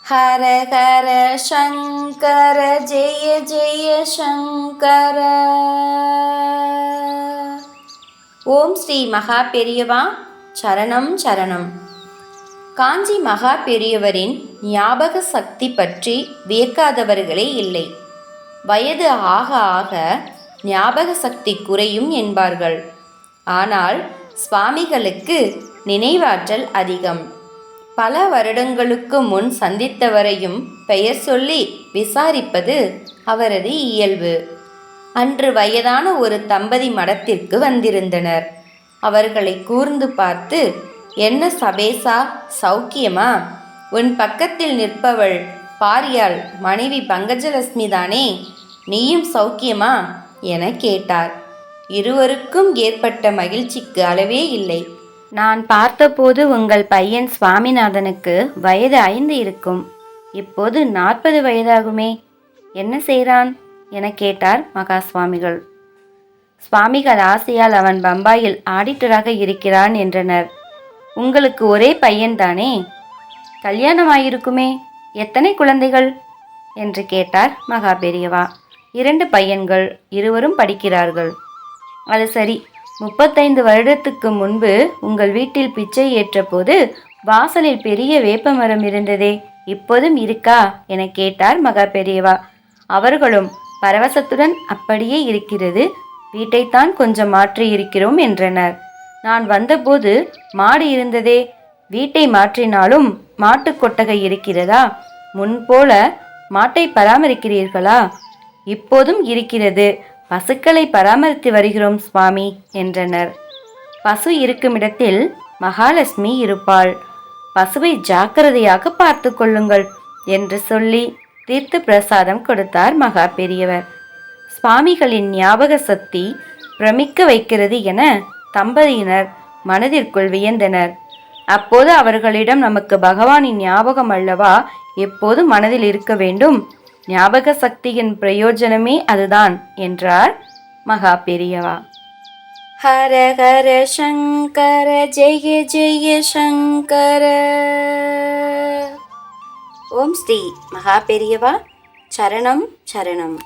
ஹர ஹர சங்கர ஜெய ஜெய சங்கர. ஓம் ஸ்ரீ மகா பெரியவா சரணம் சரணம். காஞ்சி மகா பெரியவரின் ஞாபக சக்தி பற்றி வியக்காதவர்களே இல்லை. வயது ஆக ஆக ஞாபக சக்தி குறையும் என்பார்கள். ஆனால் சுவாமிகளுக்கு நினைவாற்றல் அதிகம். பல வருடங்களுக்கு முன் சந்தித்தவரையும் பெயர் சொல்லி விசாரிப்பது அவரது இயல்பு. அன்று வயதான ஒரு தம்பதி மடத்திற்கு வந்திருந்தனர். அவர்களை கூர்ந்து பார்த்து, என்ன சபேசா, சௌக்கியமா? உன் பக்கத்தில் நிற்பவள் பாரியாள் மனைவி பங்கஜலட்சுமி தானே? நீயும் சௌக்கியமா என கேட்டார். இருவருக்கும் ஏற்பட்ட மகிழ்ச்சிக்கு அளவே இல்லை. நான் பார்த்தபோது உங்கள் பையன் சுவாமிநாதனுக்கு வயது 5 இருக்கும். இப்போது 40 வயதாகுமே. என்ன செய்கிறான் என கேட்டார் மகா சுவாமிகள். சுவாமிகள் ஆசையால் அவன் பம்பாயில் ஆடிட்டராக இருக்கிறான் என்றனர். உங்களுக்கு ஒரே பையன்தானே? கல்யாணமாயிருக்குமே. எத்தனை குழந்தைகள் என்று கேட்டார் மகா பெரியவா. 2 பையன்கள், இருவரும் படிக்கிறார்கள். அது சரி, 35 வருடத்துக்கு முன்பு உங்கள் வீட்டில் பிச்சை ஏற்ற போது வாசலில் பெரிய வேப்பமரம் இருந்ததே, இப்போதும் இருக்கா என கேட்டார் மகா பெரியவா. அவர்களும் பரவசத்துடன் அப்படியே இருக்கிறது, வீட்டைத்தான் கொஞ்சம் மாற்றி இருக்கிறோம் என்றனர். நான் வந்தபோது மாடு இருந்ததே, வீட்டை மாற்றினாலும் மாட்டு கொட்டகை இருக்கிறதா? முன்போல மாட்டை பராமரிக்கிறீர்களா? இப்போதும் இருக்கிறது, பசுக்களை பராமரித்து வருகிறோம் சுவாமி என்றனர். பசு இருக்குமிடத்தில் மகாலட்சுமி இருப்பாள். பசுவை ஜாக்கிரதையாக பார்த்து கொள்ளுங்கள் என்று சொல்லி தீர்த்த பிரசாதம் கொடுத்தார் மகா பெரியவர். சுவாமிகளின் ஞாபக சக்தி பிரமிக்க வைக்கிறது என தம்பதியினர் மனதிற்குள் வியந்தனர். அப்போது அவர்களிடம், நமக்கு பகவானின் ஞாபகம் அல்லவா எப்போது மனதில் இருக்க வேண்டும், ஞாபக சக்தியின் பிரயோஜனமே அதுதான் என்றார் மகா பெரியவா. ஹர ஹர சங்கர ஜெய ஜெய சங்கர. ஓம் ஸ்ரீ மகா பெரியவா சரணம் சரணம்.